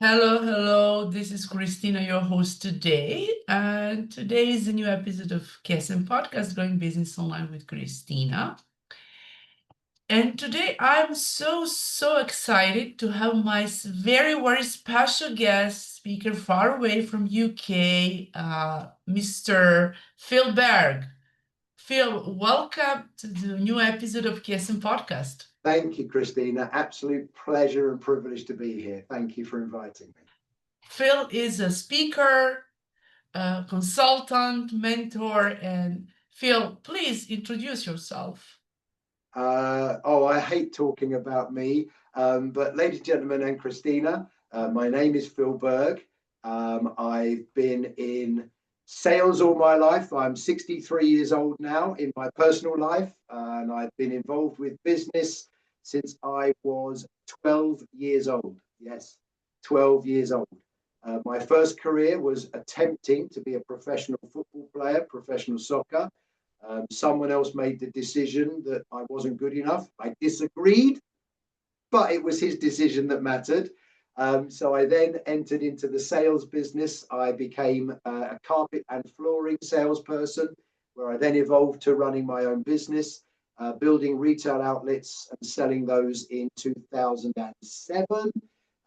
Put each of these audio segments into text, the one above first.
Hello, hello. This is Kristina, your host today. And today is a new episode of KSM Podcast, Growing Business Online with Kristina. And today I'm so excited to have my very special guest speaker far away from UK, Mr. Phil Berg. Phil, welcome to the new episode of KSM Podcast. Thank you, Christina. Absolute pleasure and privilege to be here. Thank you for inviting me. Phil is a speaker, consultant, mentor, and Phil, please introduce yourself. I hate talking about me, but ladies and gentlemen, and Christina, my name is Phil Berg. I've been in sales all my life. I'm 63 years old now in my personal life, and I've been involved with business since I was 12 years old. Yes, 12 years old. My first career was attempting to be a professional football player, professional soccer. Someone else made the decision that I wasn't good enough. I disagreed, but it was his decision that mattered. So I then entered into the sales business. I became a carpet and flooring salesperson, where I then evolved to running my own business, building retail outlets and selling those in 2007.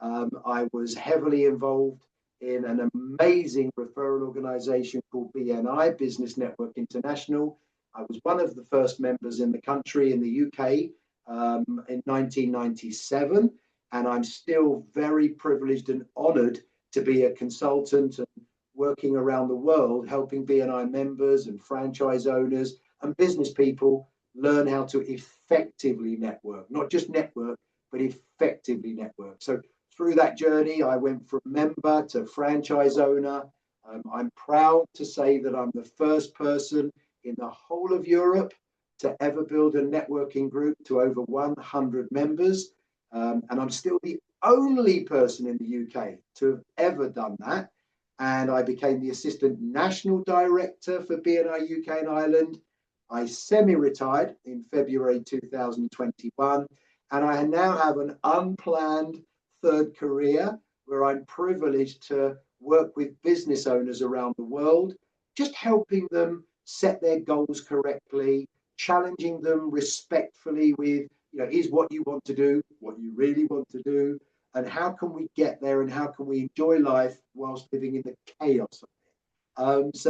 I was heavily involved in an amazing referral organization called BNI, Business Network International. I was one of the first members in the country in the UK in 1997, and I'm still very privileged and honored to be a consultant and working around the world, helping BNI members and franchise owners and business people learn how to effectively network, not just network, but effectively network. So through that journey, I went from member to franchise owner. I'm proud to say that I'm the first person in the whole of Europe to ever build a networking group to over 100 members. And I'm still the only person in the UK to have ever done that. And I became the assistant national director for BNI UK and Ireland. I semi-retired in February 2021. And I now have an unplanned third career where I'm privileged to work with business owners around the world, just helping them set their goals correctly, challenging them respectfully with, is what you want to do, what you really want to do, and how can we get there and how can we enjoy life whilst living in the chaos of it.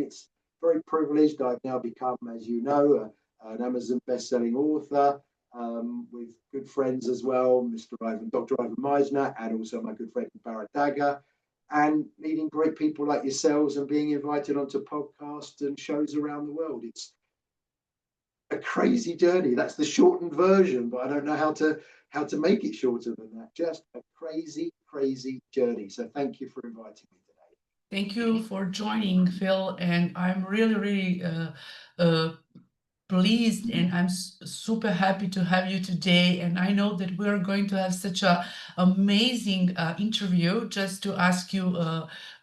It's very privileged. I've now become, as you know, an Amazon best-selling author, with good friends as well, Dr. Ivan Misner, and also my good friend Bharat Daga, and meeting great people like yourselves and being invited onto podcasts and shows around the world. It's a crazy journey. That's the shortened version, but I don't know how to make it shorter than that. Just a crazy journey. So thank you for inviting me today. Thank you for joining, Phil, and I'm really pleased and I'm super happy to have you today. And I know that we're going to have such a amazing interview just to ask you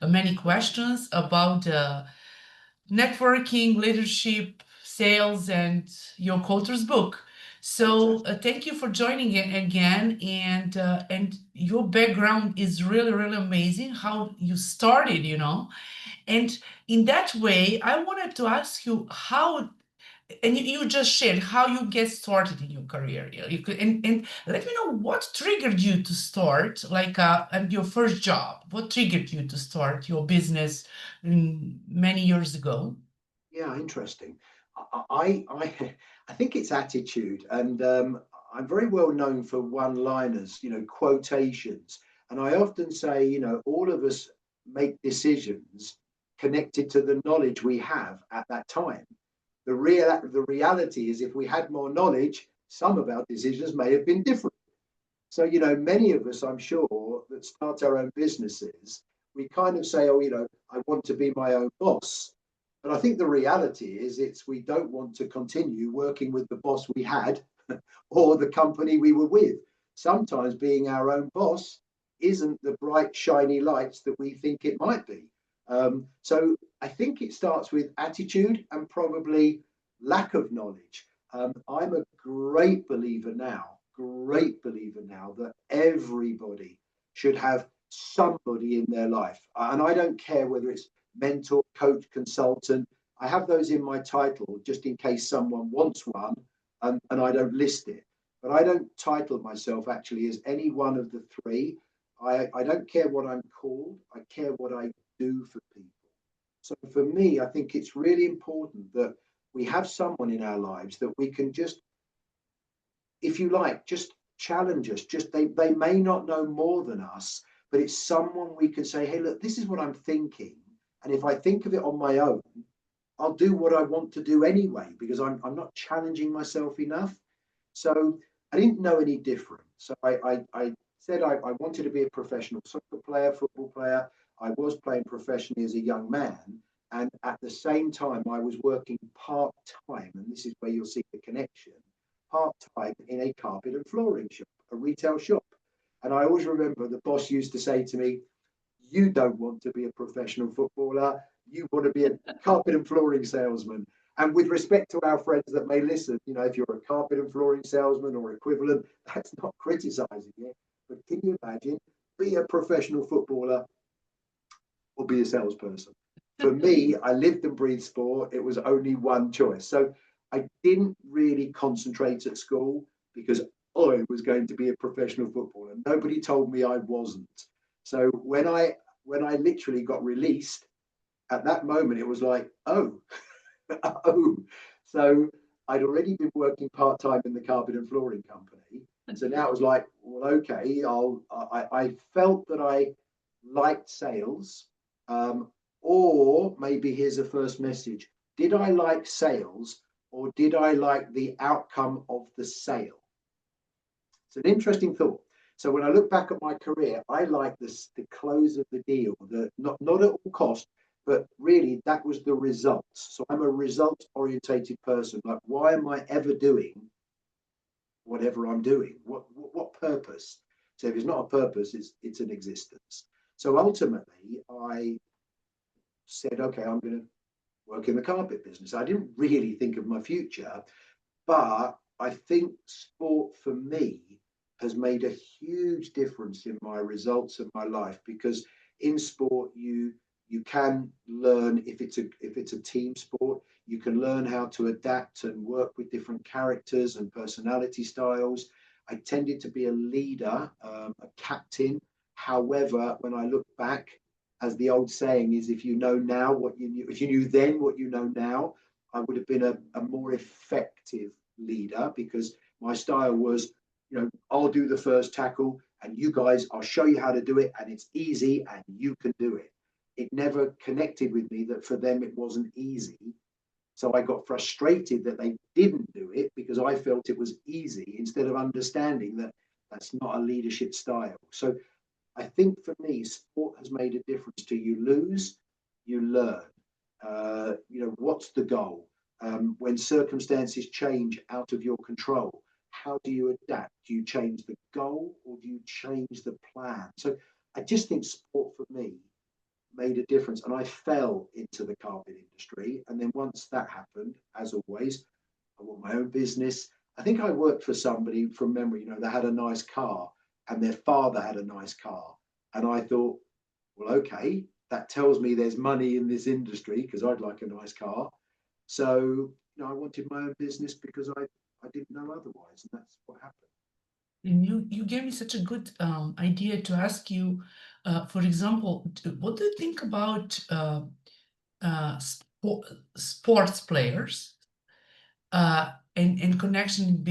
many questions about networking, leadership, sales, and your co-author's book. So thank you for joining it again, and your background is really amazing. How you started, and in that way, I wanted to ask you how, and you just shared how you get started in your career. You could, and let me know what triggered you to start, like and your first job. What triggered you to start your business many years ago? Yeah, interesting. I think it's attitude, and I'm very well known for one-liners, quotations. And I often say, all of us make decisions connected to the knowledge we have at that time. The reality is, if we had more knowledge, some of our decisions may have been different. So, many of us, I'm sure, that start our own businesses, we kind of say, I want to be my own boss. But I think the reality is we don't want to continue working with the boss we had or the company we were with. Sometimes being our own boss isn't the bright, shiny lights that we think it might be. So I think it starts with attitude and probably lack of knowledge. I'm a great believer now that everybody should have somebody in their life. And I don't care whether it's mentor, coach, consultant. I have those in my title just in case someone wants one, and I don't list it. But I don't title myself actually as any one of the three. I don't care what I'm called. I care what I do for people. So for me, I think it's really important that we have someone in our lives that we can just, if you like, just challenge us. Just they may not know more than us, but it's someone we can say, hey, look, this is what I'm thinking. And if I think of it on my own, I'll do what I want to do anyway, because I'm not challenging myself enough. So I didn't know any different. So I said I wanted to be a professional soccer player, football player. I was playing professionally as a young man. And at the same time, I was working part time. And this is where you'll see the connection, part time in a carpet and flooring shop, a retail shop. And I always remember the boss used to say to me, you don't want to be a professional footballer. You want to be a carpet and flooring salesman. And with respect to our friends that may listen, you know, if you're a carpet and flooring salesman or equivalent, that's not criticizing it. But can you imagine be a professional footballer or be a salesperson? For me, I lived and breathed sport. It was only one choice. So I didn't really concentrate at school because I was going to be a professional footballer. Nobody told me I wasn't. So when I literally got released, at that moment it was like, oh, oh. So I'd already been working part time in the carpet and flooring company. And so now it was like, well, okay, I felt that I liked sales. Or maybe here's a first message. Did I like sales or did I like the outcome of the sale? It's an interesting thought. So when I look back at my career, I like this, the close of the deal, the not at all cost, but really that was the results. So I'm a results orientated person. Like, why am I ever doing whatever I'm doing? What purpose? So if it's not a purpose, it's an existence. So ultimately, I said, okay, I'm going to work in the carpet business. I didn't really think of my future, but I think sport for me has made a huge difference in my results of my life, because in sport you can learn, if it's a team sport, you can learn how to adapt and work with different characters and personality styles. I tended to be a leader, a captain. However, when I look back, as the old saying is, if you know now what you knew, if you knew then what you know now, I would have been a more effective leader, because my style was, you know, I'll do the first tackle and you guys, I'll show you how to do it and it's easy and you can do it. It never connected with me that for them it wasn't easy. So I got frustrated that they didn't do it because I felt it was easy, instead of understanding that that's not a leadership style. So I think for me, sport has made a difference to you lose, you learn. What's the goal? When circumstances change out of your control, how do you adapt? Do you change the goal or do you change the plan? So I just think sport for me made a difference. And I fell into the carpet industry. And then once that happened, as always, I want my own business. I think I worked for somebody from memory, you know, they had a nice car and their father had a nice car. And I thought, well, okay, that tells me there's money in this industry because I'd like a nice car. So, I wanted my own business because I didn't know otherwise. And that's what happened. And you gave me such a good idea to ask you, for example, what do you think about sports players in connection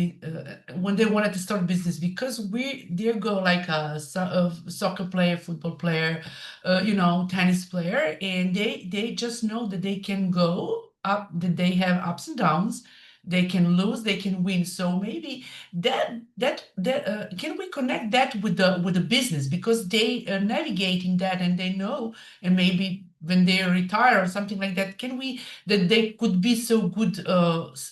when they wanted to start business, because they go like a soccer player, football player, tennis player, and they just know that they can go up, that they have ups and downs, they can lose, they can win. So maybe that can we connect that with the business, because they are navigating that and they know, and maybe when they retire or something like that, can we that they could be so good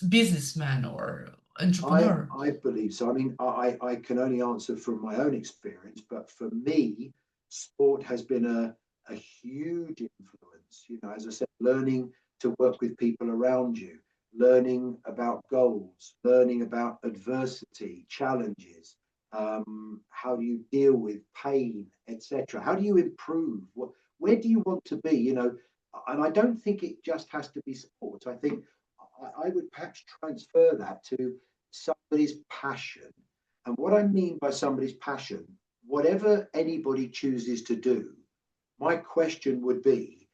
businessman or I entrepreneur? I believe so. I mean, I can only answer from my own experience, but for me, sport has been a huge influence. As I said, learning to work with people around you, learning about goals, learning about adversity, challenges. How do you deal with pain, etc.? How do you improve? Where do you want to be? And I don't think it just has to be sport. I think I would perhaps transfer that to somebody's passion. And what I mean by somebody's passion, whatever anybody chooses to do, my question would be,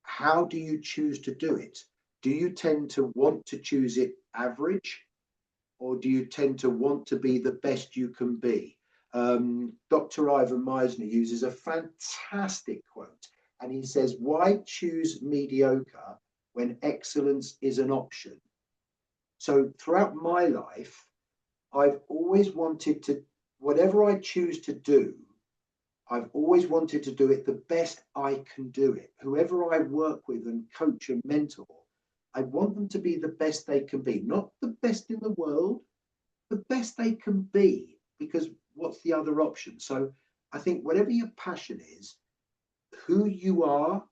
how do you choose to do it? Do you tend to want to choose it average, or do you tend to want to be the best you can be? Dr. Ivan Misner uses a fantastic quote, and he says, why choose mediocre when excellence is an option? So throughout my life, I've always wanted to, whatever I choose to do, I've always wanted to do it the best I can do it. Whoever I work with and coach and mentor, I want them to be the best they can be, not the best in the world, the best they can be, because what's the other option? So I think whatever your passion is, who you are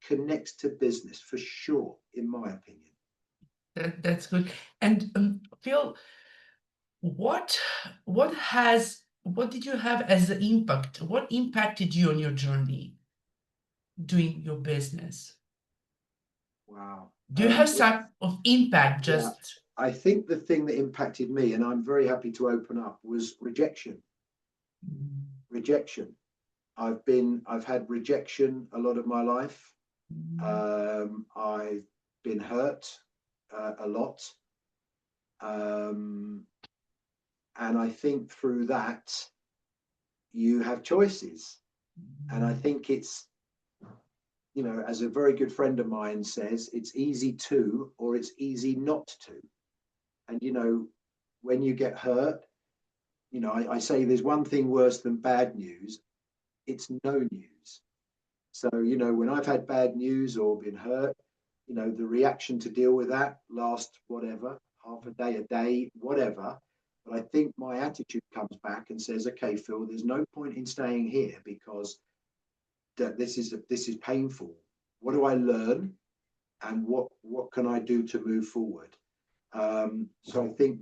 connects to business for sure, in my opinion. That's good. And Phil, what what did you have as an impact? What impacted you on your journey doing your business? Wow. Do you have some of impact Yeah, just? I think the thing that impacted me, and I'm very happy to open up, was rejection. Mm, Rejection. I've had rejection a lot of my life. I've been hurt a lot. Um, and I think through that, you have choices. And I think it's, as a very good friend of mine says, it's easy to, or it's easy not to. And, when you get hurt, I say there's one thing worse than bad news, it's no news. So, when I've had bad news or been hurt, the reaction to deal with that lasts whatever, half a day, whatever. But I think my attitude comes back and says, okay, Phil, there's no point in staying here because this is painful. What do I learn, and what can I do to move forward? So I think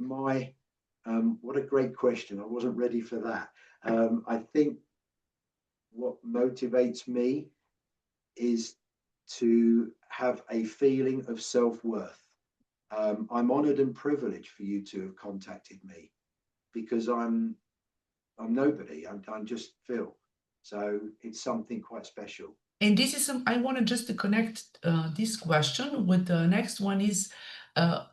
what a great question. I wasn't ready for that. I think what motivates me is to have a feeling of self-worth. I'm honored and privileged for you to have contacted me because I'm nobody. I'm just Phil. So it's something quite special. And this is some, I wanted just to connect this question with the next one is,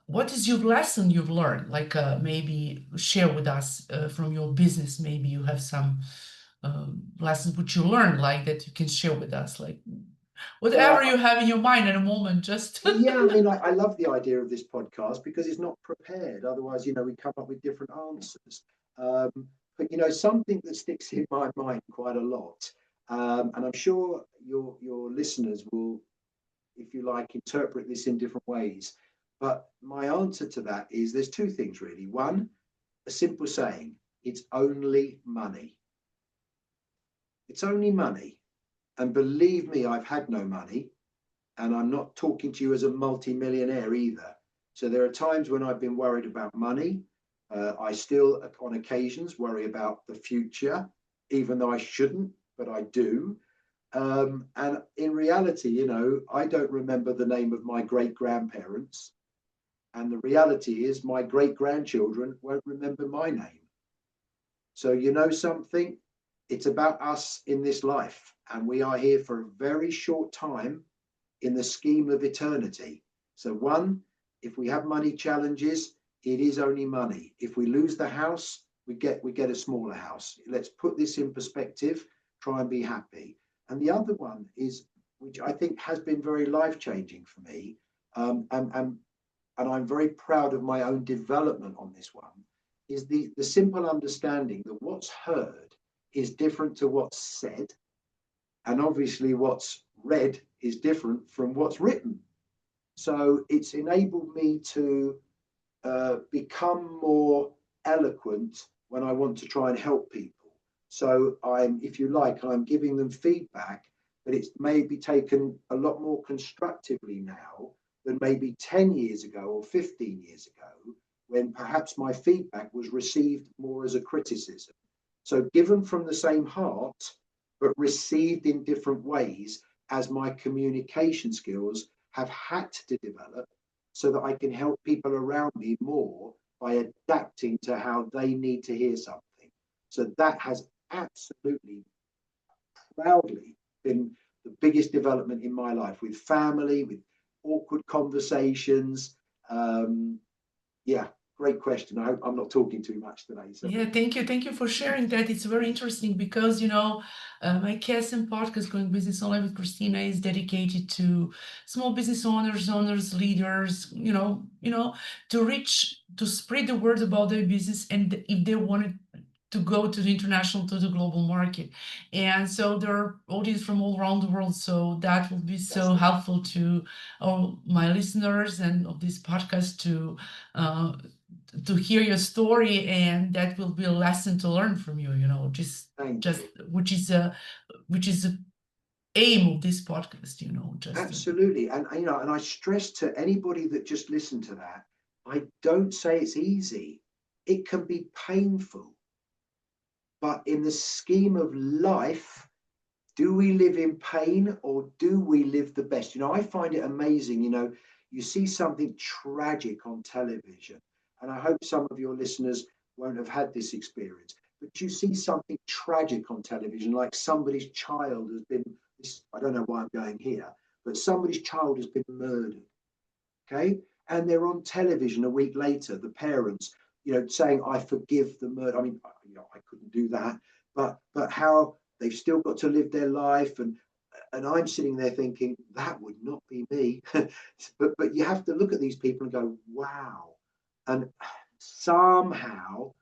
what is your lesson you've learned? Like maybe share with us from your business, maybe you have some lessons which you learned like that you can share with us, like whatever you Well, have in your mind at a moment, just. yeah, I mean, I love the idea of this podcast because it's not prepared. Otherwise, we come up with different answers. Um, but something that sticks in my mind quite a lot, and I'm sure your listeners will, if you like, interpret this in different ways. But my answer to that is there's two things really. One, a simple saying: it's only money. It's only money. And believe me, I've had no money. And I'm not talking to you as a multi-millionaire either. So there are times when I've been worried about money. I still, on occasions, worry about the future, even though I shouldn't, but I do. And in reality, I don't remember the name of my great grandparents. And the reality is, my great grandchildren won't remember my name. So, something, it's about us in this life. And we are here for a very short time in the scheme of eternity. So one, if we have money challenges, it is only money. If we lose the house, we get a smaller house. Let's put this in perspective, try and be happy. And the other one is, which I think has been very life-changing for me, and I'm very proud of my own development on this one, is the simple understanding that what's heard is different to what's said. And obviously what's read is different from what's written. So it's enabled me to become more eloquent when I want to try and help people. So if you like, I'm giving them feedback, but it's maybe taken a lot more constructively now than maybe 10 years ago or 15 years ago, when perhaps my feedback was received more as a criticism. So given from the same heart, but received in different ways as my communication skills have had to develop so that I can help people around me more by adapting to how they need to hear something. So that has absolutely proudly been the biggest development in my life, with family, with awkward conversations. Yeah, great question. I hope I'm not talking too much today. So Yeah, thank you. Thank you for sharing that. It's very interesting because, my KSM podcast, Going Business Online with Kristina, is dedicated to small business owners, leaders, to spread the word about their business and if they wanted to go to the international, to the global market. And so there are audience from all around the world. So that will be so fantastic. helpful to all my listeners and of this podcast uh, to hear your story, and that will be a lesson to learn from you, Thank just you. which is the aim of this podcast, just Absolutely. And and I stress to anybody that just listened to that, I don't say it's easy. It can be painful, but in the scheme of life, do we live in pain or do we live the best? I find it amazing. You see something tragic on television, and I hope some of your listeners won't have had this experience, but you see something tragic on television, like somebody's child has been, I don't know why I'm going here, but somebody's child has been murdered. Okay. And they're on television a week later, the parents, saying, I forgive the murder. I mean, I couldn't do that, but how they've still got to live their life. And I'm sitting there thinking, that would not be me. but you have to look at these people and go, wow. And somehow,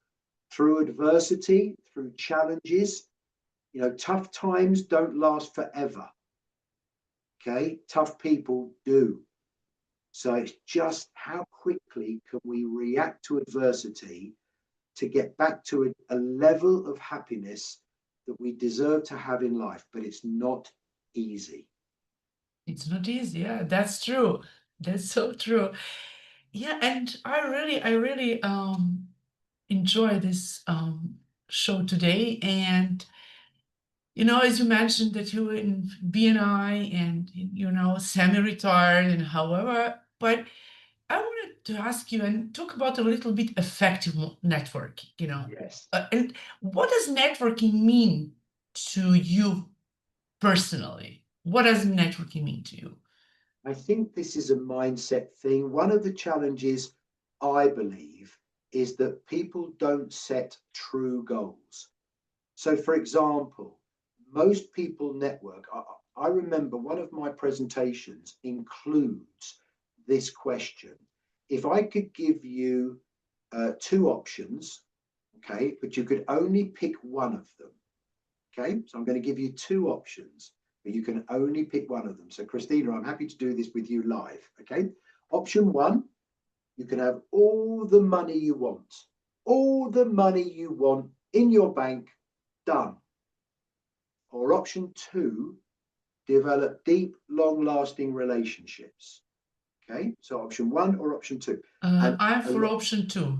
through adversity, through challenges, tough times don't last forever. Okay. Tough people do. So it's just how quickly can we react to adversity to get back to a level of happiness that we deserve to have in life, but it's not easy. it's not easy. Yeah, that's true. That's so true. Yeah, and I really enjoy this show today. And as you mentioned that you were in BNI and semi-retired and however, but I wanted to ask you and talk about a little bit effective networking, Yes. and what does networking mean to you personally? What does networking mean to you? I think this is a mindset thing. One of the challenges, I believe, is that people don't set true goals. So, for example, most people network. I remember one of my presentations includes this question. If I could give you two options, okay, but you could only pick one of them, okay, so I'm going to give you two options, but you can only pick one of them. So, Kristina, I'm happy to do this with you live, okay? Option one, you can have all the money you want in your bank, done. Or option two, develop deep, long lasting relationships. Okay, so option one or option two. And I'm a for lot, option two.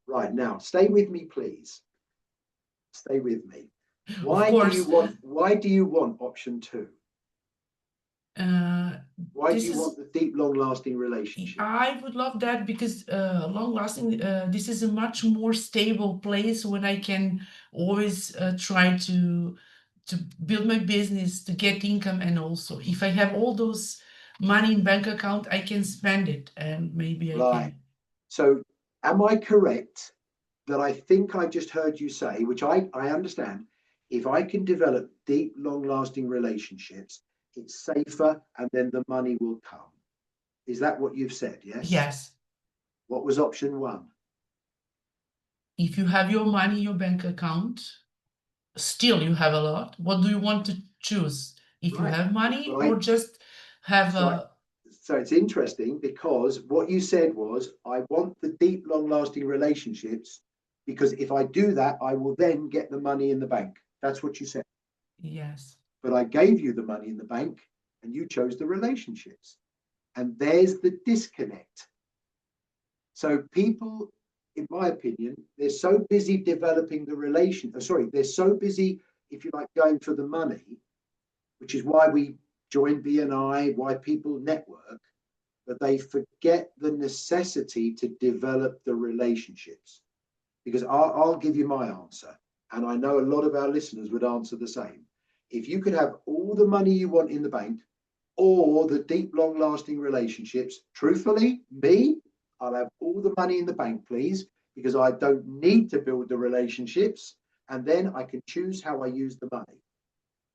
right now, stay with me, please. Stay with me. Of course, Why do you want option two? uh, Why do this you is want the deep, long lasting relationship? I would love that because long lasting, this is a much more stable place when I can always try to build my business, to get income, and also if I have all those money in bank account, I can spend it and maybe I Right. can. So, am I correct that I think I just heard you say, which I understand, if I can develop deep, long lasting relationships, it's safer and then the money will come. Is that what you've said? Yes. Yes, What was option one? if you have your money in your bank account, still you have a lot. What do you want to choose? If you Right. have money Well, or just have so I, a so it's interesting because what you said was, I want the deep, long lasting relationships because if I do that, I will then get the money in the bank. That's what you said. yes. But I gave you the money in the bank and you chose the relationships. And there's the disconnect. So people in my opinion, they're so busy developing the relation. Sorry, they're so busy, if you like, going for the money, which is why we join BNI, why people network, but they forget the necessity to develop the relationships. Because I'll give you my answer, and I know a lot of our listeners would answer the same. If you could have all the money you want in the bank or the deep, long lasting relationships, truthfully, me, I'll have all the money in the bank, please, because I don't need to build the relationships, and then I can choose how I use the money.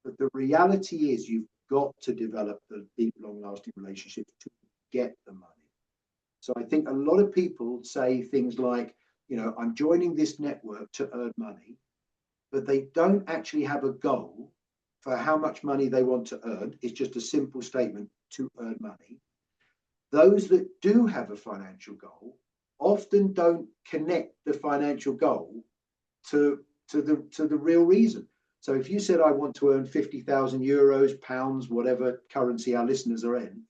But the reality is, you've got to develop the deep, long lasting relationships to get the money. So I think a lot of people say things like, I'm joining this network to earn money, but they don't actually have a goal for how much money they want to earn. It's just a simple statement: to earn money. Those that do have a financial goal often don't connect the financial goal to the real reason. So if you said, I want to earn 50,000 euros, pounds, whatever currency our listeners are in,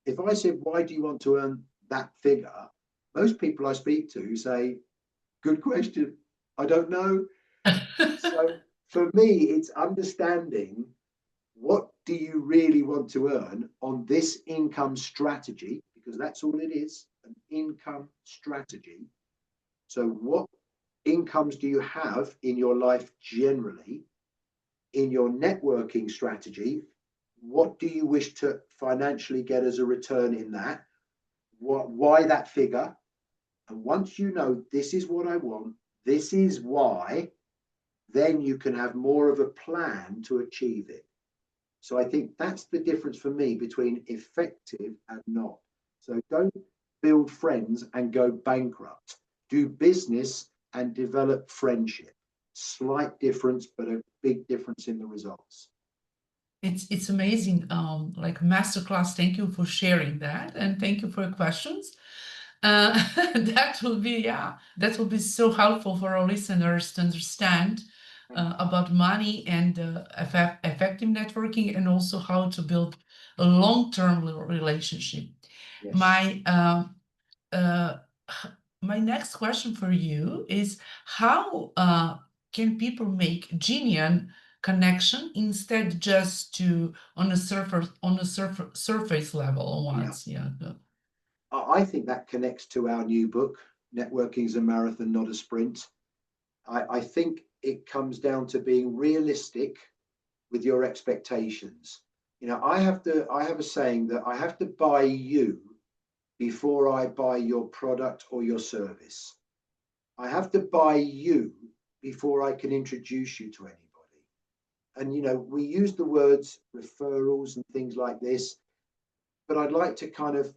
if I said, why do you want to earn that figure? Most people I speak to say, good question, I don't know. So for me, it's understanding, what do you really want to earn on this income strategy? Because that's all it is, an income strategy. So what incomes do you have in your life generally? In your networking strategy, what do you wish to financially get as a return in that? Why that figure? And once you know, this is what I want, this is why, then you can have more of a plan to achieve it. So I think that's the difference for me between effective and not. So don't build friends and go bankrupt. Do business and develop friendship. Slight difference, but a big difference in the results. It's amazing, like masterclass. Thank you for sharing that, and thank you for your questions. That will be, yeah, that will be so helpful for our listeners to understand about money and effective networking, and also how to build a long-term relationship. Yes. My uh, my next question for you is, how can people make genuine connection instead just to on a surface level Yeah. once? Yeah. I think that connects to our new book, Networking is a Marathon, Not a Sprint. I think it comes down to being realistic with your expectations. I have a saying that I have to buy you before I buy your product or your service. I have to buy you before I can introduce you to anybody. And, we use the words referrals and things like this, but I'd like to kind of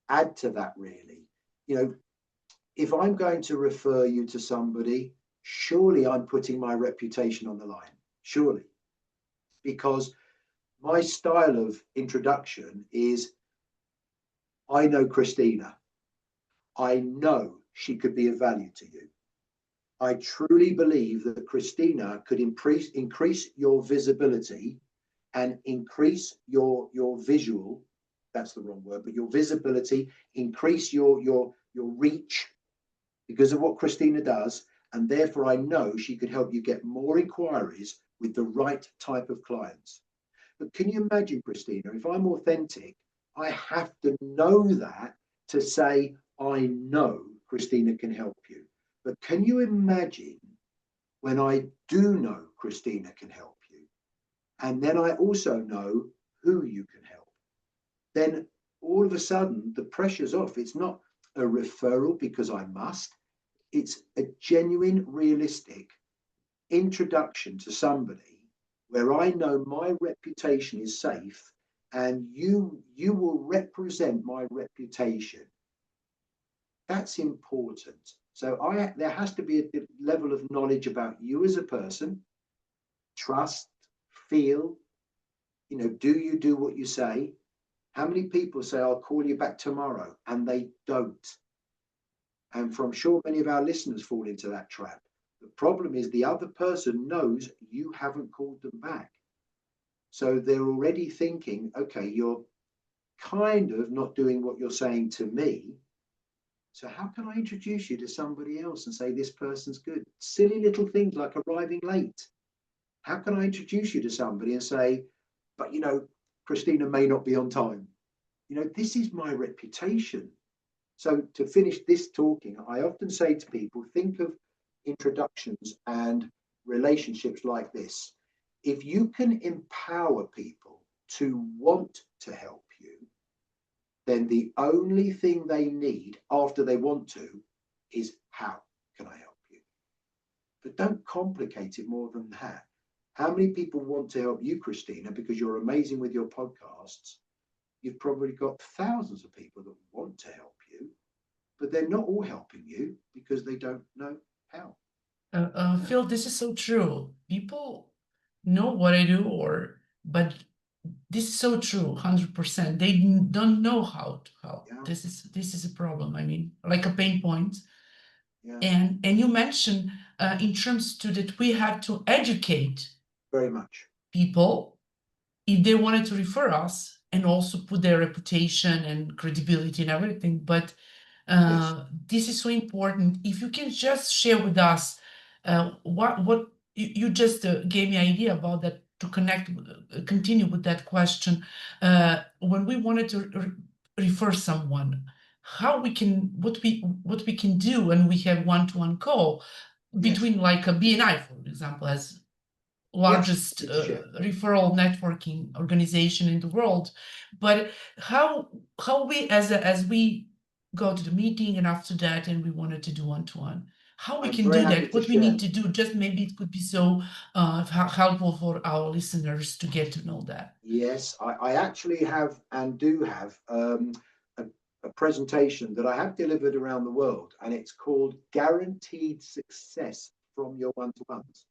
add to that, really. If I'm going to refer you to somebody, surely I'm putting my reputation on the line. Surely. Because my style of introduction is, I know Kristina. I know she could be of value to you. I truly believe that Kristina could increase your visibility and increase your visual. That's the wrong word, but your visibility, increase your reach because of what Kristina does. And therefore, I know she could help you get more inquiries with the right type of clients. But can you imagine, Kristina, if I'm authentic, I have to know that to say, I know Kristina can help you. But can you imagine when I do know Kristina can help you, and then I also know who you can help? Then all of a sudden the pressure's off. It's not a referral because I must. It's a genuine, realistic introduction to somebody where I know my reputation is safe, and you will represent my reputation. That's important. So there has to be a level of knowledge about you as a person, trust, feel, do you do what you say? How many people say, I'll call you back tomorrow, and they don't? And I'm sure many of our listeners fall into that trap. The problem is the other person knows you haven't called them back. So they're already thinking, okay, you're kind of not doing what you're saying to me. So how can I introduce you to somebody else and say this person's good? Silly little things like arriving late. How can I introduce you to somebody and say, but Kristina may not be on time? This is my reputation. So to finish this talking, I often say to people, think of introductions and relationships like this. If you can empower people to want to help you, then the only thing they need after they want to is, how can I help you? But don't complicate it more than that. How many people want to help you, Kristina, because you're amazing with your podcasts? You've probably got thousands of people that want to help you, but they're not all helping you because they don't know how. Phil, this is so true. People know what I do, but this is so true, 100%. They don't know how to help. Yeah, This is a problem. I mean, like a pain point. yeah, And you mentioned in terms to that we have to educate very much. people if they wanted to refer us and also put their reputation and credibility and everything. But Yes, this is so important. If you can just share with us what you just gave me idea about that to connect, continue with that question. When we wanted to refer someone, how we can what we can do when we have one-to-one call yes, between like a BNI, for example, as yeah. largest Good to share. referral networking organization in the world. But how we as we go to the meeting and after that and we wanted to do one-to-one, how we I'm can very do happy that, to what we share. need to do, just maybe it could be so helpful for our listeners to get to know that. Yes, I actually have and do have a, a presentation that I have delivered around the world, and it's called Guaranteed Success from Your One-to-Ones.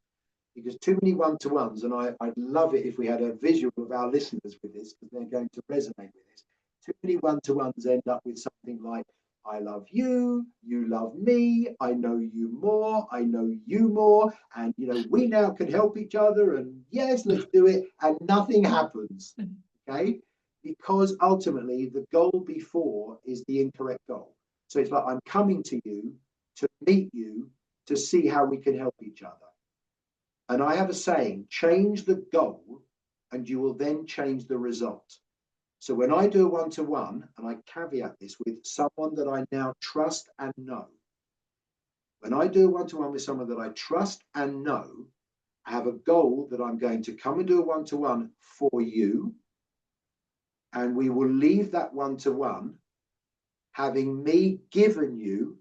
Because too many one-to-ones, and I'd love it if we had a visual of our listeners with this, because they're going to resonate with this. Too many one-to-ones end up with something like, I love you, you love me, I know you more, I know you more, and we now can help each other, and yes, let's do it, and nothing happens. Okay? Because ultimately the goal before is the incorrect goal. So it's like, I'm coming to you to meet you to see how we can help each other. And I have a saying, change the goal and you will then change the result. So when I do a one-to-one, and I caveat this with someone that I now trust and know, when I do a one-to-one with someone that I trust and know, I have a goal that I'm going to come and do a one-to-one for you, and we will leave that one-to-one having me given you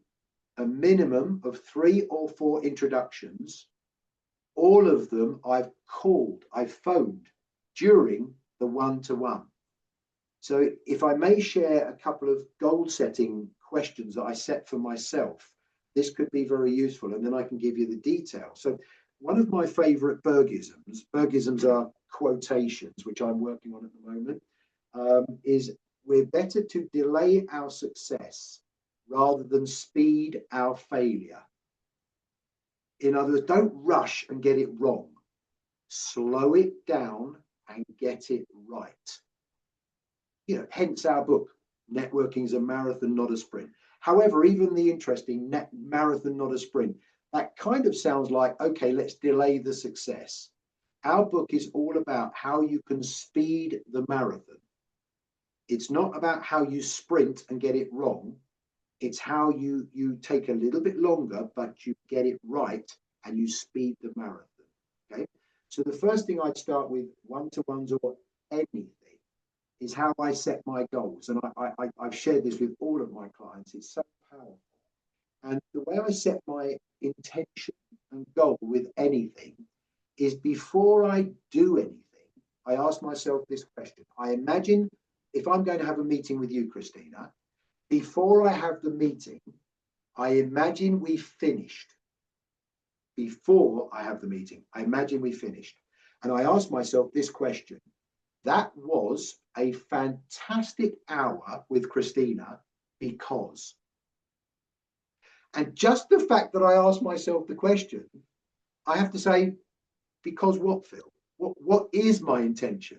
a minimum of 3 or 4 introductions. All of them I've called, I've phoned during the one-to-one. So if I may share a couple of goal setting questions that I set for myself, this could be very useful, and then I can give you the detail. So one of my favorite Bergisms are quotations, which I'm working on at the moment, is, we're better to delay our success rather than speed our failure. In other words, don't rush and get it wrong. Slow it down and get it right. Hence our book, Networking is a Marathon, Not a Sprint. However, even the interesting marathon, not a sprint, that kind of sounds like, okay, let's delay the success. Our book is all about how you can speed the marathon. It's not about how you sprint and get it wrong. It's how you take a little bit longer, but you get it right and you speed the marathon. Okay. So the first thing I'd start with, one-to-ones or anything, is how I set my goals. And I've shared this with all of my clients. It's so powerful. And the way I set my intention and goal with anything is, before I do anything, I ask myself this question. I imagine, if I'm going to have a meeting with you, Kristina, before I have the meeting, I imagine we finished. Before I have the meeting, I imagine we finished. And I ask myself this question. That was a fantastic hour with Kristina because. And just the fact that I asked myself the question, I have to say, because what, Phil? What is my intention?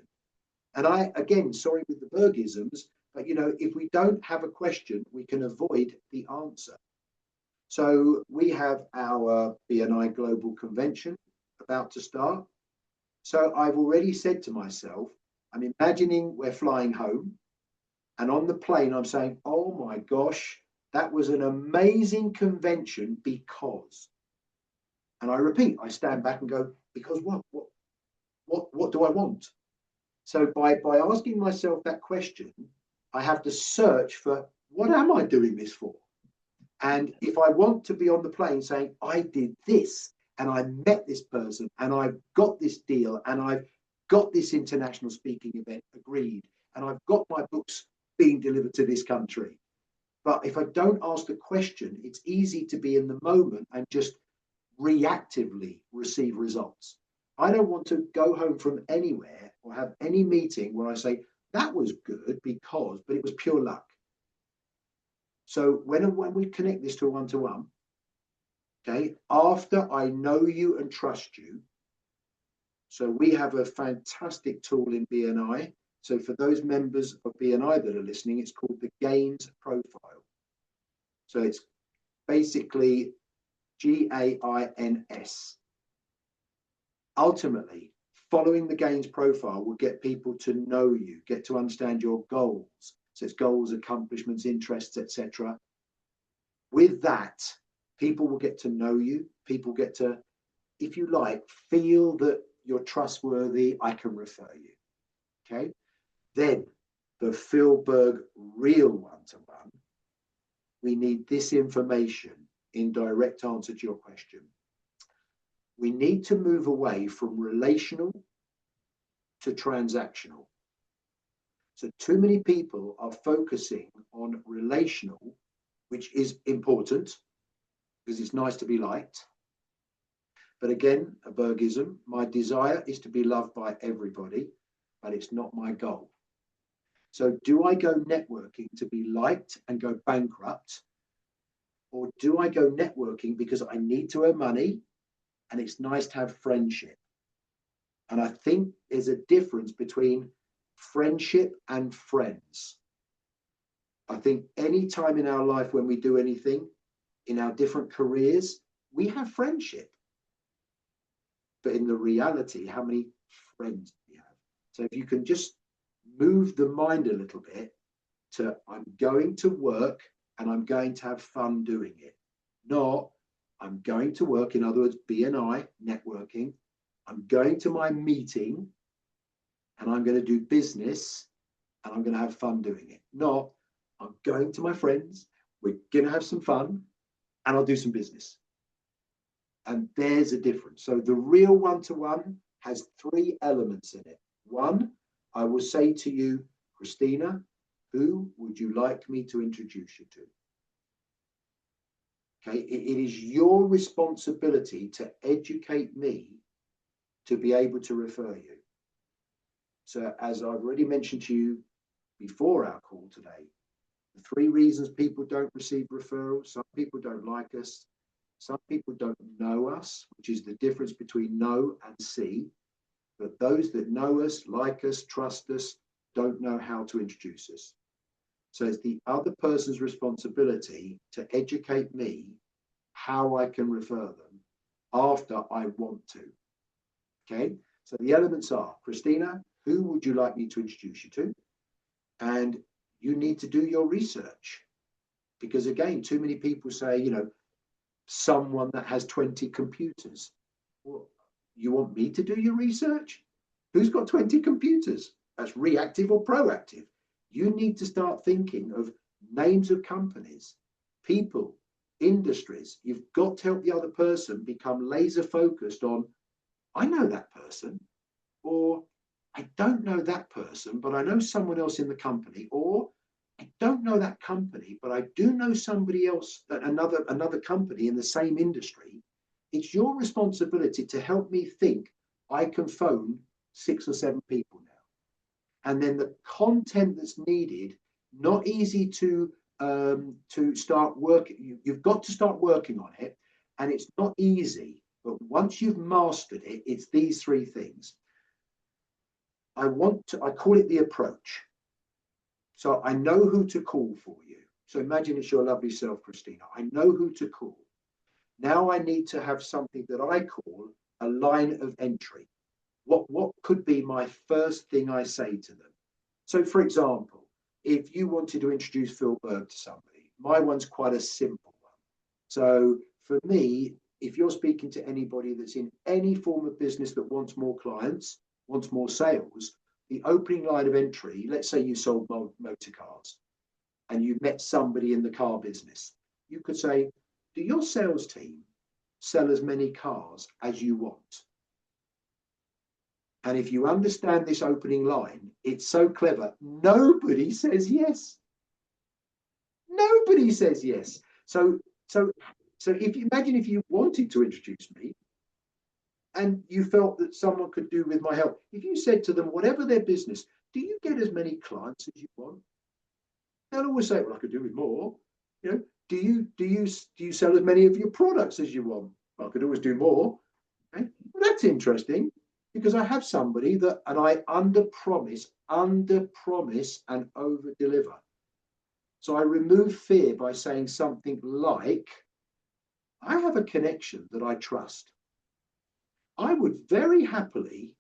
And I, again, sorry with the Bergisms, But, if we don't have a question, we can avoid the answer. So we have our BNI Global Convention about to start. So I've already said to myself, I'm imagining we're flying home, and on the plane, I'm saying, oh my gosh, that was an amazing convention because, and I repeat, I stand back and go, because what? What do I want? So by asking myself that question, I have to search for, what am I doing this for? And if I want to be on the plane saying, I did this, and I met this person, and I've got this deal, and I've got this international speaking event agreed, and I've got my books being delivered to this country. But if I don't ask the question, it's easy to be in the moment and just reactively receive results. I don't want to go home from anywhere or have any meeting where I say, that was good because, but it was pure luck. So when we connect this to a one-to-one, okay, after I know you and trust you, so we have a fantastic tool in BNI. So for those members of BNI that are listening, it's called the Gains Profile. So it's basically GAINS. Ultimately, following the Gains Profile will get people to know you, get to understand your goals. So it's goals, accomplishments, interests, etc. With that, people will get to know you. People get to, if you like, feel that you're trustworthy. I can refer you. Okay. Then the Phil Berg real one-to-one, we need this information in direct answer to your question. We need to move away from relational to transactional. So too many people are focusing on relational, which is important because it's nice to be liked. But again, a Bergism, my desire is to be loved by everybody, but it's not my goal. So do I go networking to be liked and go bankrupt? Or do I go networking because I need to earn money and it's nice to have friendship? And I think there's a difference between friendship and friends. I think any time in our life when we do anything, in our different careers, we have friendship. But in the reality, how many friends do we have? So if you can just move the mind a little bit to, I'm going to work and I'm going to have fun doing it. Not, I'm going to work, in other words, BNI, networking. I'm going to my meeting and I'm going to do business and I'm going to have fun doing it. Not, I'm going to my friends, we're going to have some fun and I'll do some business. And there's a difference. So the real one-to-one has 3 elements in it. 1, I will say to you, Kristina, who would you like me to introduce you to? Okay, it is your responsibility to educate me to be able to refer you. So as I've already mentioned to you before our call today, the 3 reasons people don't receive referrals: some people don't like us, some people don't know us, which is the difference between know and see. But those that know us, like us, trust us, don't know how to introduce us. So it's the other person's responsibility to educate me how I can refer them after I want to. Okay, so the elements are, Kristina, who would you like me to introduce you to? And you need to do your research. Because again, too many people say, someone that has 20 computers. Well, you want me to do your research? Who's got 20 computers? That's reactive or proactive. You need to start thinking of names of companies, people, industries. You've got to help the other person become laser focused on, I know that person, or I don't know that person, but I know someone else in the company, or I don't know that company, but I do know somebody else, another company in the same industry. It's your responsibility to help me think I can phone 6 or 7 people now. And then the content that's needed, not easy to start working. You've got to start working on it, and it's not easy. But once you've mastered it, it's these 3 things. I call it the approach. So I know who to call for you. So imagine it's your lovely self, Kristina. I know who to call. Now I need to have something that I call a line of entry. What could be my first thing I say to them? So, for example, if you wanted to introduce Phil Berg to somebody, my one's quite a simple one. So, for me, if you're speaking to anybody that's in any form of business that wants more clients, wants more sales, the opening line of entry, let's say you sold motor cars and you met somebody in the car business, you could say, do your sales team sell as many cars as you want? And if you understand this opening line, it's so clever. Nobody says yes. Nobody says yes. So, so if you imagine if you wanted to introduce me and you felt that someone could do with my help, if you said to them, whatever their business, do you get as many clients as you want? They'll always say, well, I could do with more. You know, do you sell as many of your products as you want? Well, I could always do more. Okay? Well, that's interesting because I have somebody that, and I under promise, and over deliver. So I remove fear by saying something like, I have a connection that I trust. I would very happily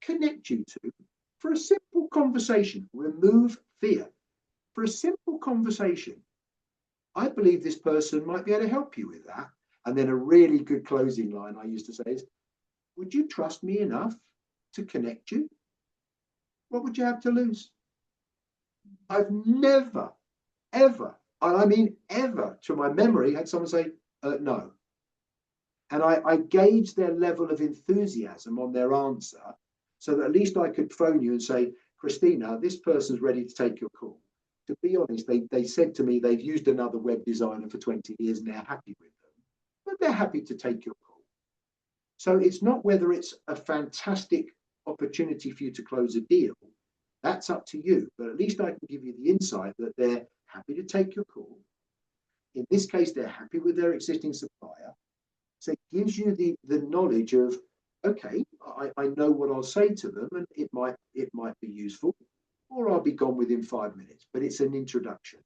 connect you to for a simple conversation. Remove fear for a simple conversation. I believe this person might be able to help you with that. And then a really good closing line I used to say is, would you trust me enough to connect you? What would you have to lose? I've never, ever, and I mean ever, to my memory, had someone say, no. And I gauged their level of enthusiasm on their answer so that at least I could phone you and say, Kristina, this person's ready to take your call. To be honest, they said to me they've used another web designer for 20 years and they're happy with them, but they're happy to take your call. So it's not whether it's a fantastic opportunity for you to close a deal. That's up to you. But at least I can give you the insight that they're happy to take your call. In this case, they're happy with their existing supplier. So it gives you the knowledge of, okay, I know what I'll say to them and it might be useful, or I'll be gone within 5 minutes. But it's an introduction.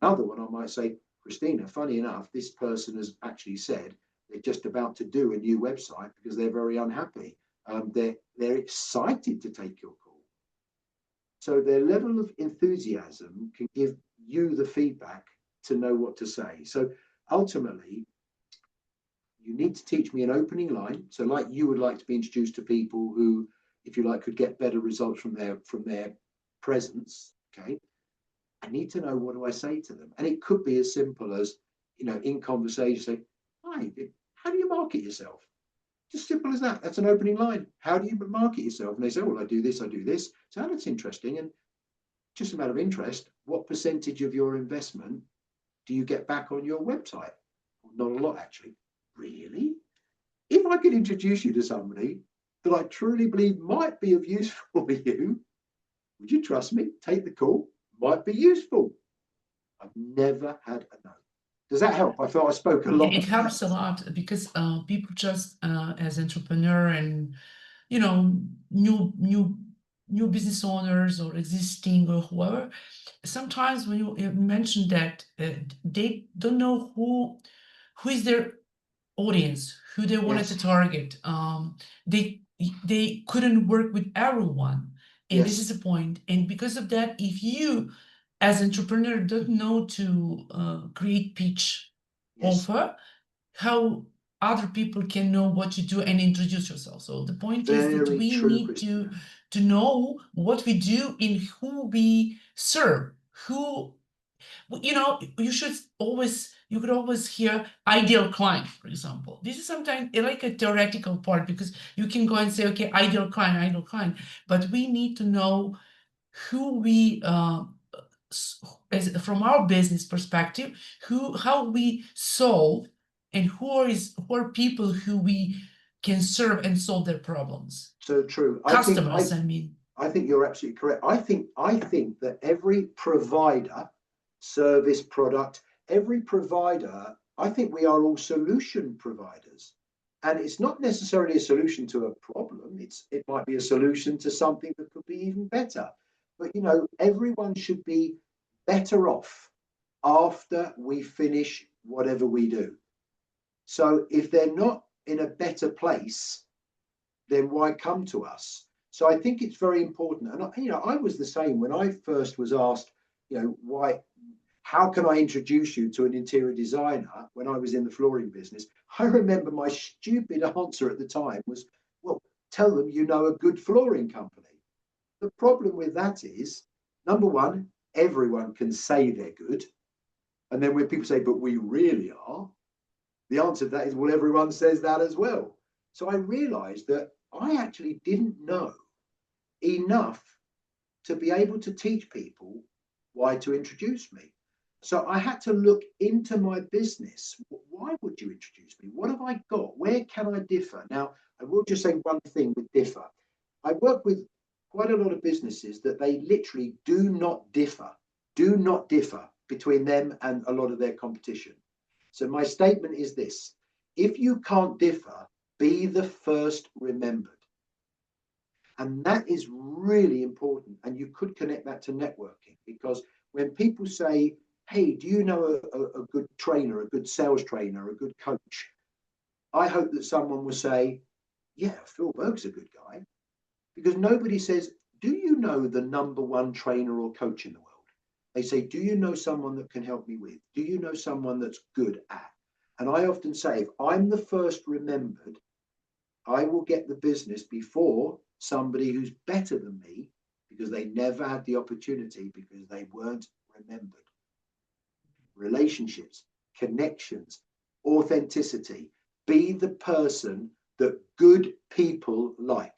Another one I might say, Kristina, funny enough, this person has actually said they're just about to do a new website because they're very unhappy. They're excited to take your call. So their level of enthusiasm can give you the feedback to know what to say. So ultimately, you need to teach me an opening line. So like you would like to be introduced to people who, if you like, could get better results from their presence. Okay. I need to know, what do I say to them? And it could be as simple as, in conversation, say, hi, how do you market yourself? Just simple as that. That's an opening line. How do you market yourself? And they say, well, I do this, I do this. So that's interesting. And just a matter of interest, what percentage of your investment do you get back on your website? Well, not a lot, actually. Really? If I could introduce you to somebody that I truly believe might be of use for you, would you trust me? Take the call. Might be useful. I've never had a no. Does that help? I felt I spoke a lot. It helps a lot because people just as entrepreneur and you know new business owners or existing or whoever, sometimes when you mention that they don't know who is their audience, who they wanted to Yes. target. They they couldn't work with everyone, and this is Yes. the point. And because of that, if you as entrepreneur don't know to create pitch Yes. offer, how other people can know what you do and introduce yourself. So the point is that Very we true, need to Kristina. know what we do and who we serve, who you could always hear ideal client, for example. This is sometimes like a theoretical part because you can go and say, okay, ideal client, but we need to know who we as from our business perspective, how we solve and who are people who we can serve and solve their problems. So true. Customers, I mean. I think you're absolutely correct. I think that every provider, service, product, every provider, I think we are all solution providers. And it's not necessarily a solution to a problem. It might be a solution to something that could be even better. But everyone should be better off after we finish whatever we do. So if they're not in a better place, then why come to us? So I think it's very important. And I was the same when I first was asked, why, how can I introduce you to an interior designer when I was in the flooring business? I remember my stupid answer at the time was, well, tell them you know a good flooring company. The problem with that is, number one, everyone can say they're good. And then when people say, but we really are, the answer to that is, well, everyone says that as well. So I realized that I actually didn't know enough to be able to teach people why to introduce me. So I had to look into my business. Why would you introduce me? What have I got? Where can I differ? Now, I will just say one thing with differ. I work with quite a lot of businesses that they literally do not differ between them and a lot of their competition. So my statement is this: if you can't differ, be the first remembered. And that is really important. And you could connect that to networking, because when people say, hey, do you know a good trainer, a good sales trainer, a good coach? I hope that someone will say, yeah, Phil Berg's a good guy. Because nobody says, do you know the number one trainer or coach in the world? They say, do you know someone that can help me with? Do you know someone that's good at? And I often say, if I'm the first remembered, I will get the business before somebody who's better than me, because they never had the opportunity, because they weren't remembered. Relationships, connections, authenticity. Be the person that good people like.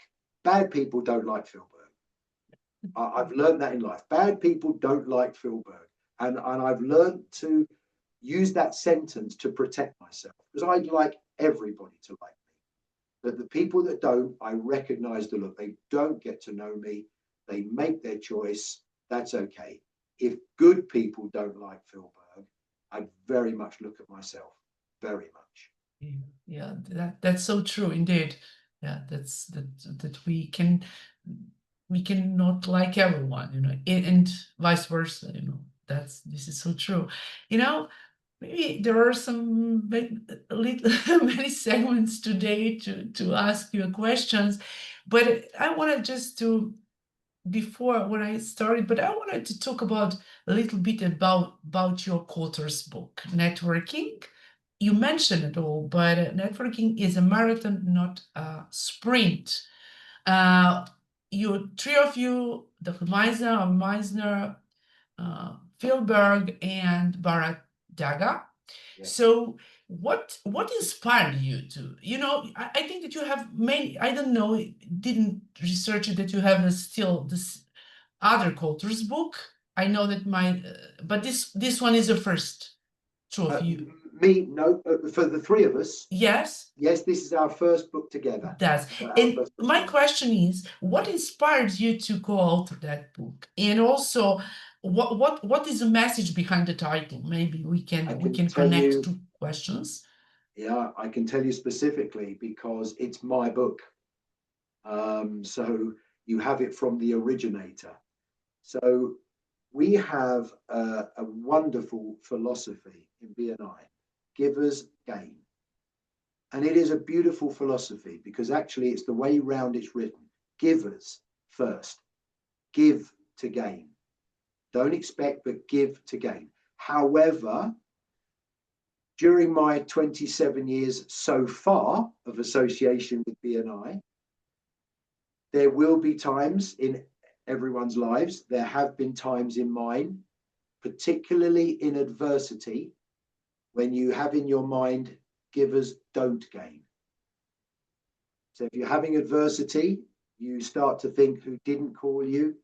Bad people don't like Phil Berg. I've learned that in life. Bad people don't like Phil Berg. And I've learned to use that sentence to protect myself, because I'd like everybody to like me. But the people that don't, I recognize the look. They don't get to know me. They make their choice. That's okay. If good people don't like Phil Berg, I very much look at myself. Very much. Yeah, that's so true indeed. Yeah, that we cannot like everyone, and vice versa, this is so true. You know, maybe there are some many segments today to ask you questions, but I wanted just to before when I started, but I wanted to talk about a little bit about your quarters book, networking. You mentioned it all, but networking is a marathon, not a sprint. Uh, you three of you, the Misner, Phil Berg, and Bharat Daga. Yeah. So what inspired you to, I think that you have many, I don't know, didn't research it, that you have still this other cultures book. I know that but this one is the first, two of you. Me, no, for the three of us, Yes, yes, this is our first book together. does. Our And first book my together. question is, what inspired you to co-author that book? And also, what is the message behind the title? Maybe we I can can tell connect you, two questions. yeah, I can tell you specifically because it's my book. So you have it from the originator. So we have a wonderful philosophy in BNI: givers gain. And it is a beautiful philosophy, because actually it's the way round it's written. Givers first, give to gain. Don't expect, but give to gain. However, during my 27 years so far of association with BNI, there will be times in everyone's lives, there have been times in mine, particularly in adversity, when you have in your mind, givers don't gain. So if you're having adversity, you start to think, who didn't call you?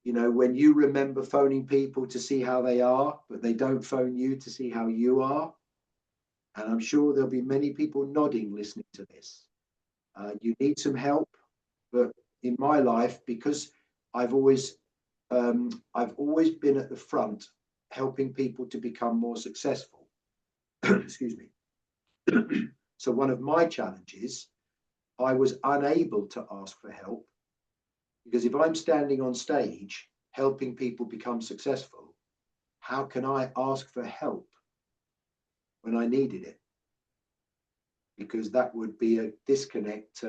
When you remember phoning people to see how they are, but they don't phone you to see how you are. And I'm sure there'll be many people nodding listening to this. You need some help. But in my life, because I've always been at the front helping people to become more successful. Excuse me. So one of my challenges, I was unable to ask for help, Because if I'm standing on stage helping people become successful, how can I ask for help when I needed it? Because that would be a disconnect.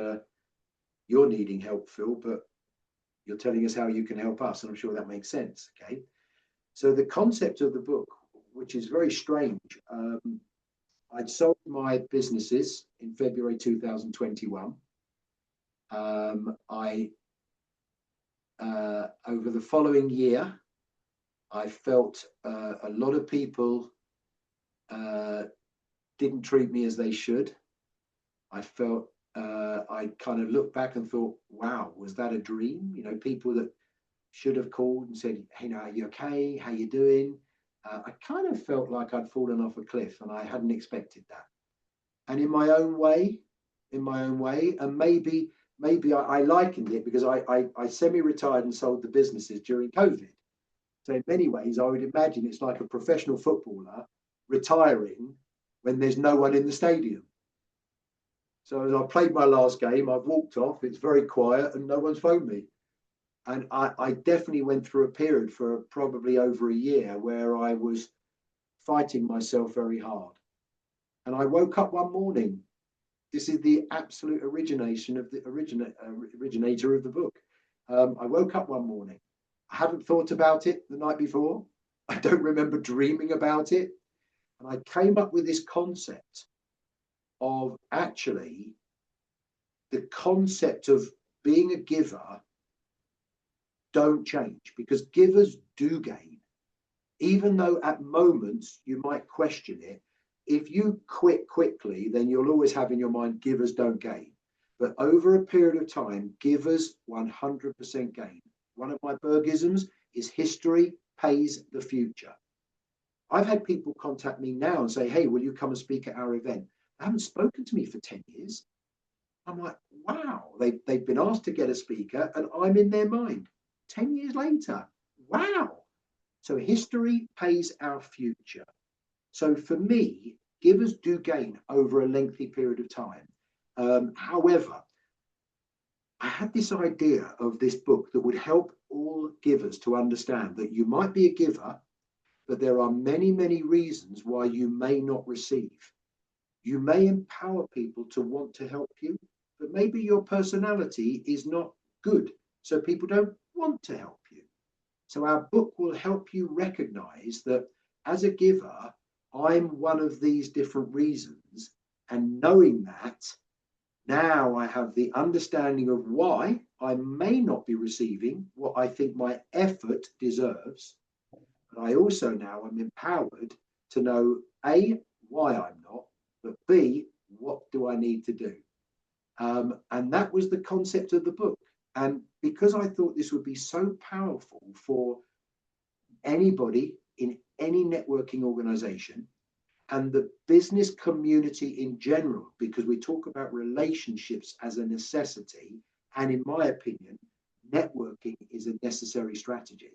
You're needing help, Phil, but you're telling us how you can help us. And I'm sure that makes sense. Okay. So the concept of the book, which is very strange, I'd sold my businesses in February 2021. I over the following year, I felt a lot of people didn't treat me as they should. I felt I kind of looked back and thought, wow, was that a dream? You know, people that should have called and said, hey, now, are you okay? How you doing? I kind of felt like I'd fallen off a cliff, and I hadn't expected that. And in my own way, and maybe I likened it because I semi-retired and sold the businesses during COVID. So in many ways, I would imagine it's like a professional footballer retiring when there's no one in the stadium. So as I played my last game, I've walked off, it's very quiet and no one's phoned me. And I definitely went through a period for probably over a year where I was fighting myself very hard. And I woke up one morning. This is the absolute origination of the originator of the book. I woke up one morning. I hadn't thought about it the night before. I don't remember dreaming about it. And I came up with this concept of actually the concept of being a giver don't change, because givers do gain. Even though at moments you might question it, if you quit quickly, then you'll always have in your mind givers don't gain. But over a period of time, givers 100% gain. One of my Bergisms is history pays the future. I've had people contact me now and say, hey, will you come and speak at our event? They haven't spoken to me for 10 years. I'm like, wow, they've been asked to get a speaker and I'm in their mind 10 years later. Wow. So history pays our future. So for me, givers do gain over a lengthy period of time. However, I had this idea of this book that would help all givers to understand that you might be a giver, but there are many, many reasons why you may not receive. You may empower people to want to help you, but maybe your personality is not good, so people don't want to help you. So our book will help you recognize that as a giver, I'm one of these different reasons. And knowing that, now I have the understanding of why I may not be receiving what I think my effort deserves. But I also now am empowered to know A, why I'm not, but B, what do I need to do? And that was the concept of the book. And because I thought this would be so powerful for anybody in any networking organization and the business community in general, because we talk about relationships as a necessity. And in my opinion, networking is a necessary strategy.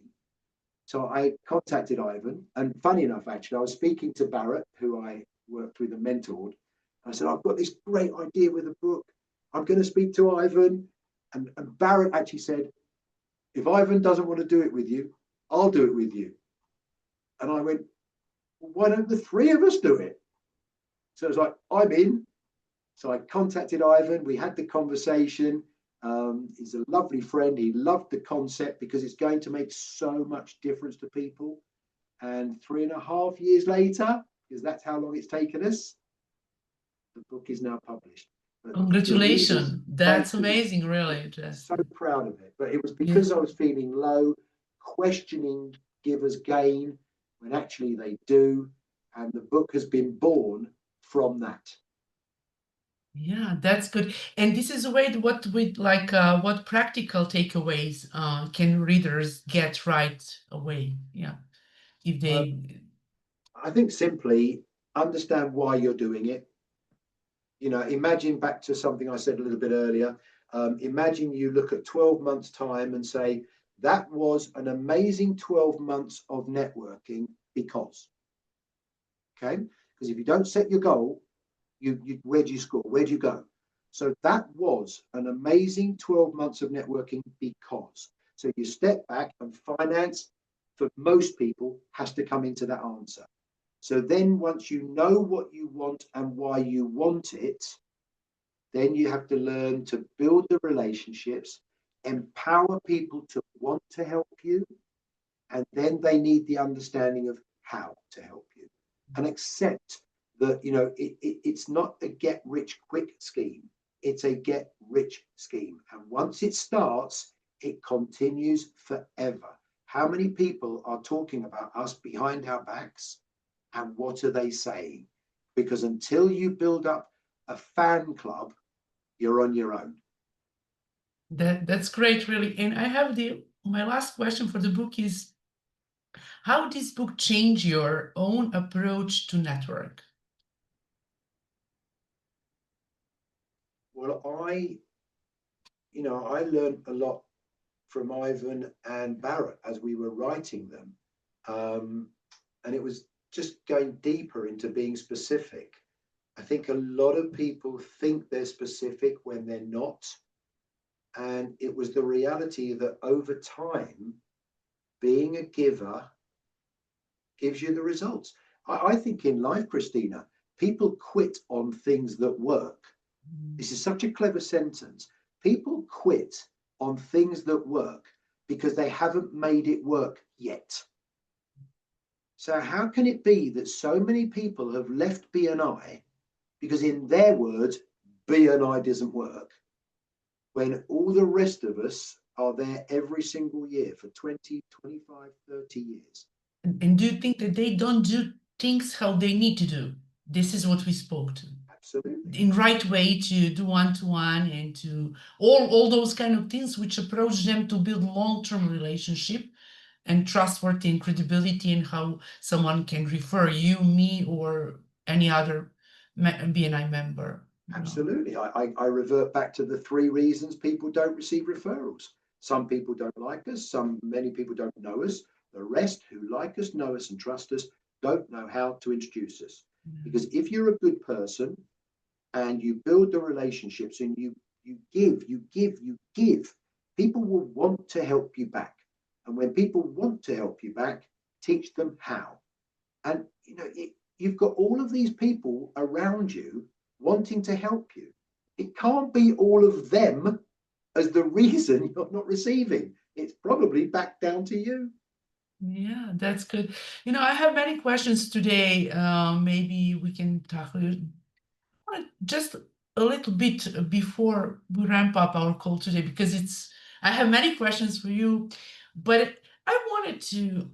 So I contacted Ivan, and funny enough, actually, I was speaking to Bharat, who I worked with and mentored. I said, I've got this great idea with a book. I'm going to speak to Ivan. And Bharat actually said, if Ivan doesn't want to do it with you, I'll do it with you. And I went, well, why don't the three of us do it? So it was like, I'm in. So I contacted Ivan. We had the conversation. He's a lovely friend. He loved the concept because it's going to make so much difference to people. And 3.5 years later, because that's how long it's taken us, the book is now published. But the reason, Congratulations. That's thanks, amazing, I'm really. so Just proud of it. But it was yeah. because I was feeling low, questioning givers gain when actually they do. And the book has been born from that. Yeah, that's good. And this is a way what with like what practical takeaways can readers get right away? Yeah, if Um, they I think simply understand why you're doing it. You know, imagine back to something I said a little bit earlier. Imagine you look at 12 months' time and say, that was an amazing 12 months of networking because, okay? Because if you don't set your goal, you where do you score? Where do you go? So that was an amazing 12 months of networking because. So you step back and finance for most people has to come into that answer. So then once you know what you want and why you want it, then you have to learn to build the relationships, empower people to want to help you, and then they need the understanding of how to help you and accept that it's not a get rich quick scheme, it's a get rich scheme, and once it starts it continues forever. How many people are talking about us behind our backs, and what are they saying? Because until you build up a fan club, you're on your own. That's great, really. And I have my last question for the book is, how did this book change your own approach to network? Well, I learned a lot from Ivan and Bharat as we were writing them. And it was just going deeper into being specific. I think a lot of people think they're specific when they're not. And it was the reality that over time, being a giver gives you the results. I think in life, Kristina, people quit on things that work. This is such a clever sentence. People quit on things that work because they haven't made it work yet. So how can it be that so many people have left BNI because in their words, BNI doesn't work, when all the rest of us are there every single year for 20, 25, 30 years? And do you think that they don't do things how they need to do? This is what we spoke to. Absolutely. In right way to do one-to-one and to all those kind of things which approach them to build long-term relationship and trustworthy and credibility, and how someone can refer you, me, or any other BNI member. Absolutely. I revert back to the three reasons people don't receive referrals. Some people don't like us. Many people don't know us. The rest who like us, know us, and trust us don't know how to introduce us. Because if you're a good person and you build the relationships and you give, people will want to help you back. And when people want to help you back, teach them how. And you've got all of these people around you wanting to help you. It can't be all of them as the reason you're not receiving. It's probably back down to you. Yeah, that's good. I have many questions today. Maybe we can tackle it just a little bit before we ramp up our call today, because I have many questions for you, but I wanted to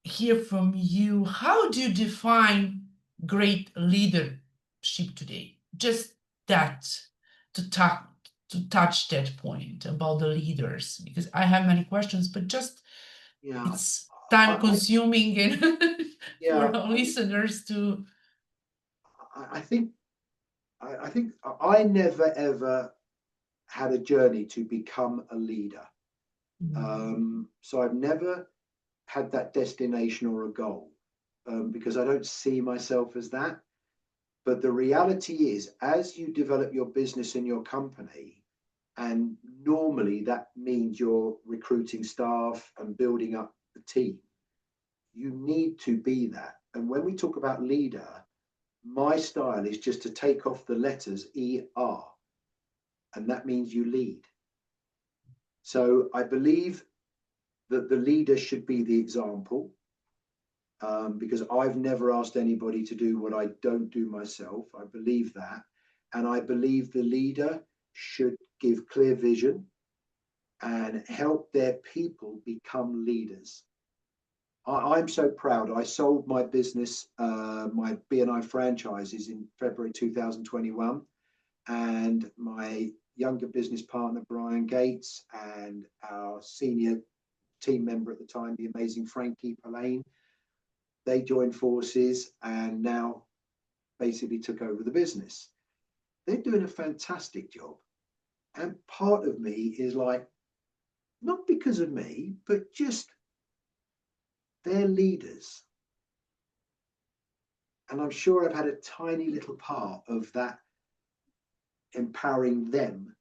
hear from you. How do you define great leadership today? Just that, to touch that point about the leaders, because I have many questions, but just Yeah, it's time I consuming and yeah, for our listeners to. I think I think I never ever had a journey to become a leader. So I've never had that destination or a goal, because I don't see myself as that. But the reality is, as you develop your business and your company, and normally that means you're recruiting staff and building up the team, you need to be that. And when we talk about leader, my style is just to take off the letters ER, and that means you lead. So I believe that the leader should be the example, because I've never asked anybody to do what I don't do myself. I believe that. And I believe the leader should give clear vision and help their people become leaders. I'm so proud. I sold my business, my BNI franchises in February 2021. And my younger business partner, Brian Gates, and our senior team member at the time, the amazing Frankie Pallane, they joined forces and now basically took over the business. They're doing a fantastic job. And part of me is like, not because of me, but just they're leaders. And I'm sure I've had a tiny little part of that empowering them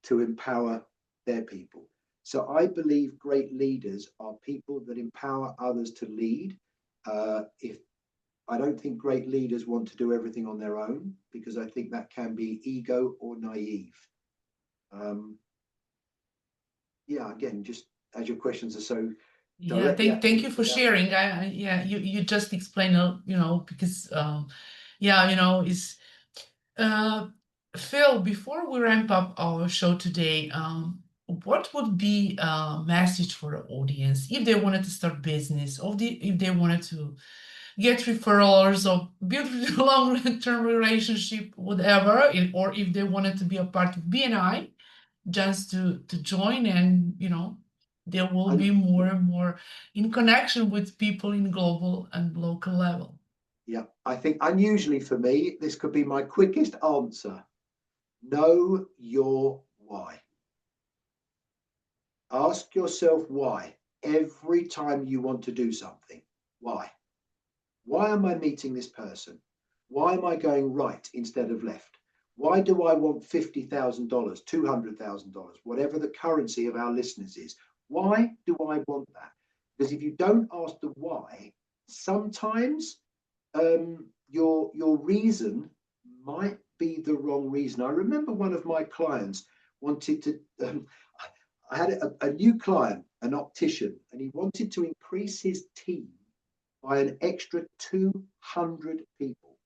to empower their people. So I believe great leaders are people that empower others to lead. If I don't think great leaders want to do everything on their own, because I think that can be ego or naive. Um, yeah, again, just as your questions are so Yeah, directly thank applicable you to for that. sharing. Yeah, you just explained, because yeah, is uh Phil, before we ramp up our show today, what would be a message for the audience if they wanted to start business, or if they wanted to get referrals or build a long-term relationship, whatever, or if they wanted to be a part of BNI, just to join, and there will And be more and more in connection with people in global and local level. yeah, I think unusually for me, this could be my quickest answer. Know your why. Ask yourself why every time you want to do something. Why? Why am I meeting this person? Why am I going right instead of left? Why do I want $50,000, $200,000, whatever the currency of our listeners is? Why do I want that? Because if you don't ask the why, sometimes your reason might be the wrong reason. I remember one of my clients wanted to. I had a new client, an optician, and he wanted to increase his team by an extra 200 people.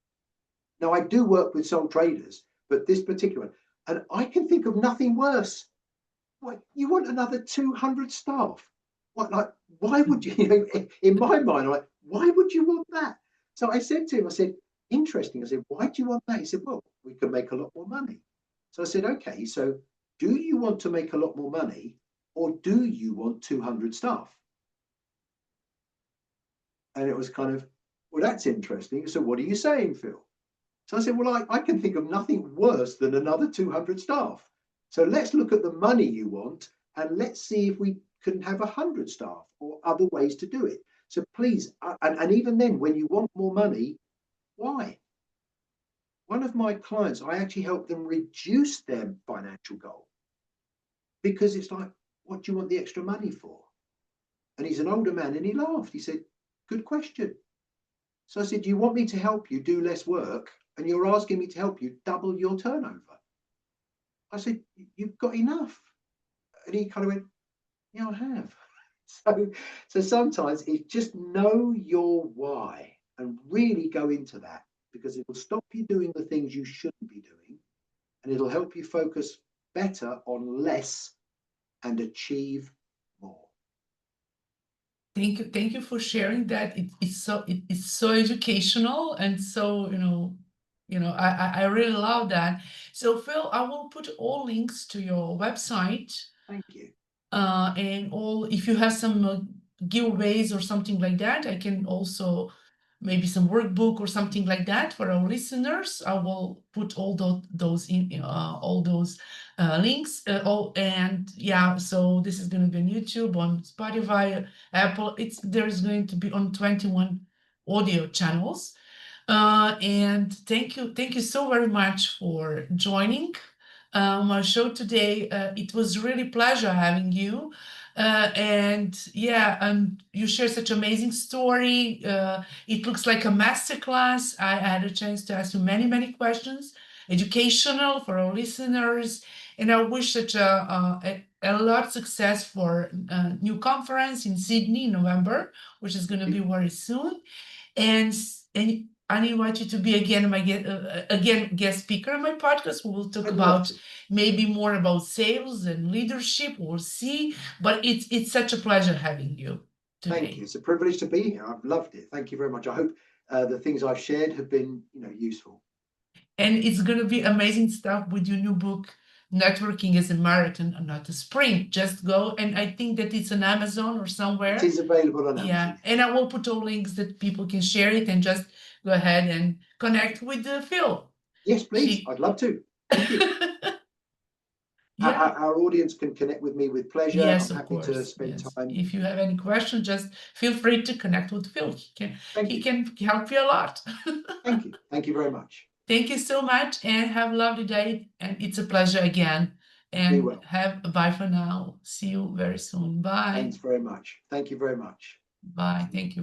Now, I do work with sole traders, but this particular one, and I can think of nothing worse. What, you want another 200 staff? What, like, why would you, in my mind, I'm like, why would you want that? So I said to him, I said, interesting. I said, why do you want that? He said, well, we can make a lot more money. So I said, okay, so do you want to make a lot more money, or do you want 200 staff? And it was kind of, well, that's interesting. So what are you saying, Phil? So I said, well, I can think of nothing worse than another 200 staff. So let's look at the money you want, and let's see if we can have 100 staff or other ways to do it. So please, and even then, when you want more money, why? One of my clients, I actually helped them reduce their financial goal, because it's like, what do you want the extra money for? And he's an older man, and he laughed. He said, good question. So I said, do you want me to help you do less work, and you're asking me to help you double your turnover? I said, you've got enough. And he kind of went, yeah, I have. So sometimes it's just know your why and really go into that, because it will stop you doing the things you shouldn't be doing, and it'll help you focus better on less and achieve more. Thank you for sharing that. It's so educational, and so I really love that. So Phil, I will put all links to your website, Thank you. and all, if you have some giveaways or something like that, I can also maybe some workbook or something like that for our listeners. I will put all those in all those links. And yeah, so this is going to be on YouTube, on Spotify, Apple. There's going to be on 21 audio channels. And thank you so very much for joining my show today. It was really pleasure having you. And yeah, and you share such amazing story. It looks like a masterclass. I had a chance to ask you many questions, educational for our listeners. And I wish such a lot of success for new conference in Sydney in November, which is going to be very soon. And I invite you to be again again guest speaker on my podcast. We will talk I'd love about to. maybe more about sales and leadership. We'll see. But it's such a pleasure having you Thank you. today. It's a privilege to be here. I've loved it. Thank you very much. I hope the things I've shared have been, useful. And it's gonna be amazing stuff with your new book. Networking is a marathon and not a sprint. Just go, and I think that it's on Amazon or It somewhere. is available on Yeah, Amazon. and I will put all links that people can share it and just go ahead and connect with Phil. Yes, please. She I'd love to. Thank you. Yeah, Our audience can connect with me with pleasure. yes, I'm of happy to course. spend Yes. time. If you have any questions, just feel free to connect with Phil. Thank He you. can help you a lot. Thank you. Thank you very much. Thank you so much and have a lovely day. And it's a pleasure again. Be And well. have a bye for now. See you very soon. Bye. Thanks very much. Thank you very much. Bye. Thank you.